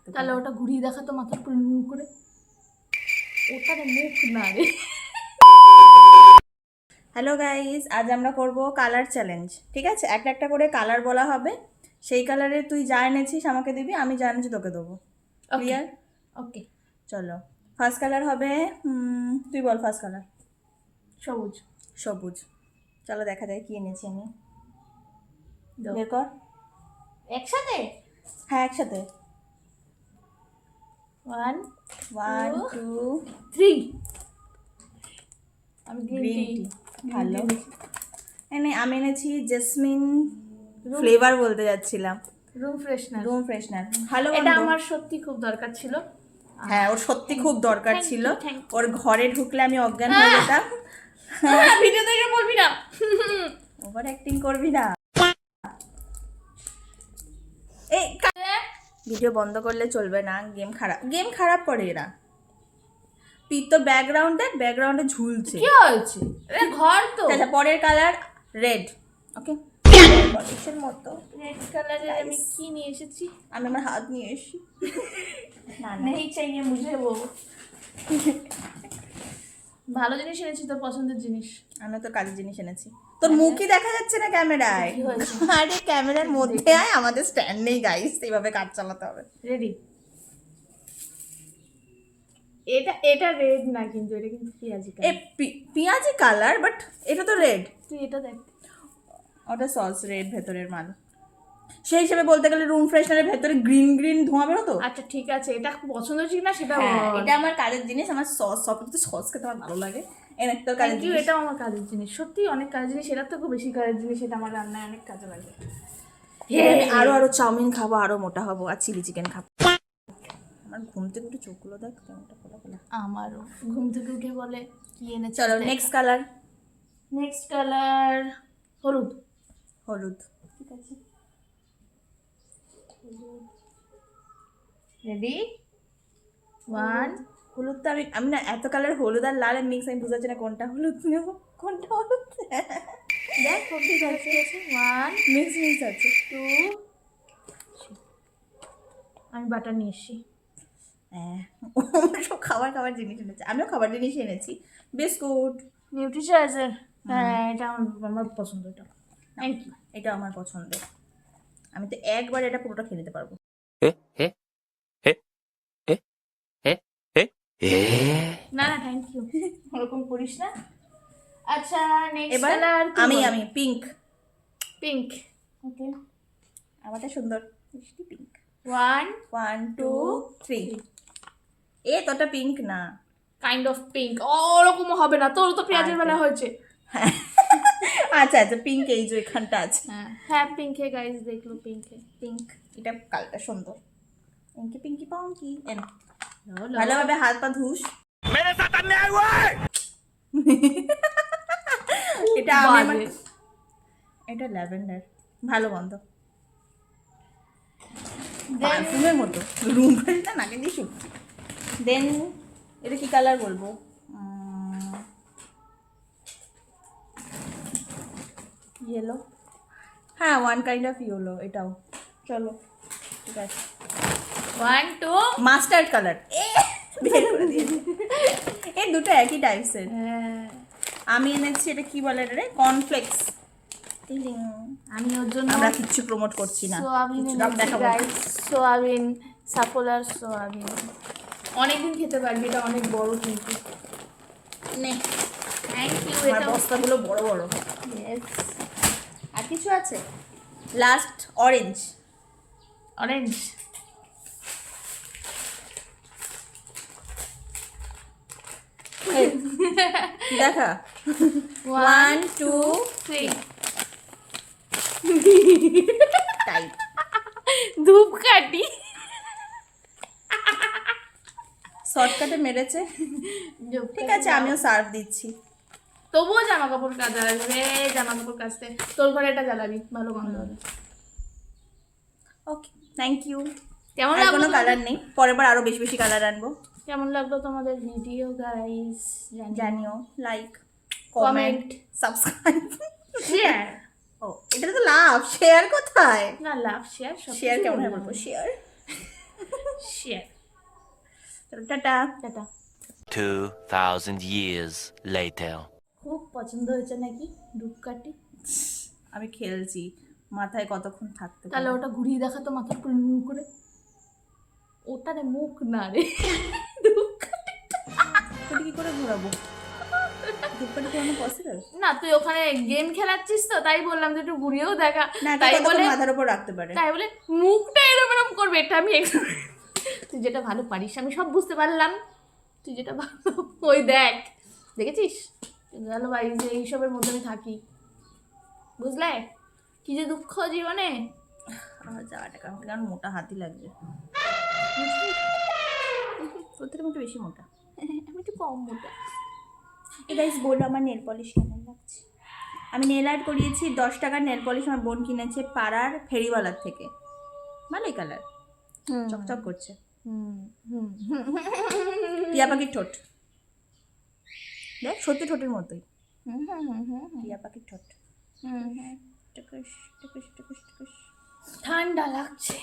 দেখতে তাহলে ওটা ঘুরিয়ে দেখাতো মাথার উপর মুখ করে, ওটা মুখ না রে। হ্যালো গাইস, আজ আমরা করব কালার চ্যালেঞ্জ। ঠিক আছে, একটা একটা করে কালার বলা হবে, সেই কালারে তুই যা এনেছিস আমাকে দিবি, আমি যা এনেছি তোকে দেবো। ক্লিয়ার? ওকে, চলো, ফার্স্ট কালার হবে তুই বল। ফার্স্ট কালার সবুজ। সবুজ। চলো দেখা যায় কি এনেছি আমি। বের কর। একসাথে হ্যাঁ, একসাথে। 1 1 2 2 3। আমি গ্রিন গ্রিন টি। টি ভালো। আমি এনেছি জেসমিন ফ্লেভার বলতে যাচ্ছিলাম, রুম ফ্রেশনার। Room freshener. ভালো এটা গন্ধ। আমার সত্যি খুব দরকার ছিল। হ্যাঁ, ওর সত্যি খুব দরকার Thank ছিল। you, thank you. ওর ঘরে ঢুকলে আমি অজ্ঞান হয়ে যেতাম। ভিডিও দেখে বলবি না। ওভার অ্যাক্টিং করবি না। এই ভিডিও বন্ধ করলে চলবে না, গেম খারাপ করে এরা। তুই তো ব্যাকগ্রাউন্ডে ঝুলছে। কি হয়েছে? আরে ঘর তো। আচ্ছা, পরের কালার রেড। ওকে, বলিশের মতো রেড কালারের আমি কি নিয়ে এসেছি? আমি আমার হাত নিয়ে এসেছি। না না, নেই চাইয়ে মুঝে वो। ভালো জিনিস এনেছি, তোর পছন্দের জিনিস। আমি তোর কাজের জিনিস এনেছি। তোর মুখই দেখা যাচ্ছে না ক্যামেরায়। কি হয়েছে? আরে ক্যামেরার মধ্যে আয়, আমাদের স্ট্যান্ড নেই গাইস, এইভাবে কাজ চালাতে হবে। রেডি। এটা রেড না, কিন্তু এটা কিন্তু পেঁয়াজি এ কালার। পেঁয়াজি কালার, বাট এটা তো রেড। তুই এটা দেখ। ওটা সস রেড ভেতরের মাল। সেই হিসেবে বলতে গেলে রুম ফ্রেশনারের ভেতরে গ্রিন গ্রিন ধোঁয়া বেরোতো। আচ্ছা ঠিক আছে, এটা পছন্দ ঠিক না সেটা হ্যাঁ, বল। এটা আমার কাজের জিনিস। আমার সব কিছু সস খেতে আমার ভালো লাগে। তোর কাজের থ্যাংক ইউ, জিনিস। এটাও আমার কাজের জিনিস। সত্যি অনেক কাজের জিনিস, এটা তো খুব বেশি কাজের জিনিস, এটা আমার রান্নায় অনেক কাজে লাগে। আমি আরো চাউমিন খাবো, আরো মোটা হবো, আর চিলি চিকেন খাবো। আমার ঘুম থেকে উঠে চোখগুলো দেখ কেমনটা খোলা খোলা। আমারও ঘুম থেকে উঠে বলে কি এনেছে। চলো নেক্সট কালার। নেক্সট কালার হলুদ। হলুদ। ঠিক আছে, রেডি 1। হলুদ তো আমি না, এত কালার হলুদ আর লাল মিক্স, আমি বুঝতে পারছি না কোনটা হলুদ নেবো কোনটা হলুদ। দেখ ঠিক আছে। 1 মিক্স আছে। 2। আমি বাটার নিয়ে এসেছি। হ্যাঁ, সব খাবার জিনিস এনেছে। আমিও খাবার জিনিসই এনেছি। বিস্কুট, নিউট্রিচয়েসের। হ্যাঁ, এটা আমার পছন্দ। এটা থ্যাংক ইউ। এটা আমার পছন্দের। আমি তো একবার এটা পুরোটা খেয়ে নিতে পারবো। না না থ্যাংক ইউ, ওরকম করিস না। আচ্ছা নেক্সট এবার কালার আমি পিঙ্ক। পিঙ্ক। ওকে, আমারটা সুন্দর মিষ্টি পিঙ্ক। 1 1 2 3। তোরটা পিঙ্ক না। Kind of pink. ওরকম হবে না, তোর তো পেঁয়াজের বেলা হয়েছে। হ্যাঁ, আচ্ছা পিঙ্ক এই যে এখানটা আছে। হ্যাঁ পিঙ্কে গাইস, দেখলো পিঙ্কে। পিঙ্ক, এটা কালটা সুন্দর। পিঙ্কি পিঙ্কি পঙ্কি। ভালোভাবে হাত পা ধুস। मेरे साथ अन्याय हुआ है। এটা এটা ল্যাভেন্ডার, ভালো গন্ধ, পারফিউমের মতো। রুম ফ্রেশনার নাকে দিয়ে শুকছি। দেন এটা কি কালার বলবো? ইয়েলো। হ্যাঁ, ওয়ান কাইন্ড অফ ইয়েলো এটাও। চলো ঠিক আছে। 1 2। Mustard colour. এই দুটো একই টাইপসের। আমি এনেছি এটা কি বলে রে, কর্নফ্লেক্স। আমি ওর জন্য আমরা কিচ্ছু প্রমোট করছি না, সোয়াবিন কিছু দাম এনেছি দেখাবো না। গাইস। সোয়াবিন, সাফোলার সোয়াবিন। অনেকদিন খেতে পারবি, এটা অনেক বড় কিন্তু। নে, থ্যাংক ইউ। আমার এটা বস্তাগুলো বড় বড়। ইয়েস। আর কিছু আছে? Last orange. অরেঞ্জ। দেখা 1 1 2 3। টাইপ। ধূপকাঠি। শর্টকাটে মেরেছে। ঠিক আছে, আমিও সার্ভ দিচ্ছি। তবুও জামা কাপড় কাচা আসবে, জামা কাপড় কাচতে তোর ঘরে এটা জ্বালাবি, ভালো গন্ধ হবে। ওকে, থ্যাংক ইউ। কেমন আর লাগলো কোনো তোমাদের? কালার নেই, পরের বার আরো বেশি বেশি কালার আনবো। কেমন লাগলো তোমাদের ভিডিও গাইস? জানিও, like comment comment subscribe share. ও, এটা তো লাভ। শেয়ার কোথায়? না লাভ শেয়ার সব শেয়ার কেমন হয় বলবো? শেয়ার। চলো টাটা। টাটা। 2,000 years later. খুব পছন্দ হয়েছে নাকি ধূপকাঠি? আমি খেলছি, মাথায় কতক্ষণ থাকতে তাহলে পারে। ওটা ঘুরিয়ে দেখাতো মাথার উপরে মুখ করে। ওটা রে মুখ না রে, ধূপকাঠি কি করে ঘোরাবো? ধূপকাঠি ঘোরানো পসিবল না তুই ওখানে গেম খেলাচ্ছিস তো তাই বললাম যে একটু ঘুরিয়েও দেখা। না, তাই বলে মাথার উপর রাখতে পারে। তাই বলে মুখটা এরকম এরকম করবে, এটা আমি তুই যেটা ভালো পারিস আমি সব বুঝতে পারলাম, তুই যেটা ভালো ওই দেখ, দেখেছিস গেল ভাই যে এইসবের মধ্যে আমি থাকি, বুঝলে কি যে দুঃখ জীবনে। আমার যাওয়াটা কারণ মোটা হাতি লাগবে, তোর থেকে একটু বেশি মোটা। আমি একটু কম মোটা। গাইস বললো আমার নেল পলিশ কেমন লাগছে। আমি নেল আর্ট করিয়েছি 10 টাকার নেল পলিশ, আমার বোন কিনেছে পাড়ার ফেরিওয়ালার থেকে, ভালোই কালার, চকচক করছে। টিয়া পাখির ঠোঁট, দেখ সত্যি ঠোঁটের মতোই টিয়া পাখির ঠোঁট। টুকুস টুকুস টুকুস টুকুস। ঠান্ডা লাগছে।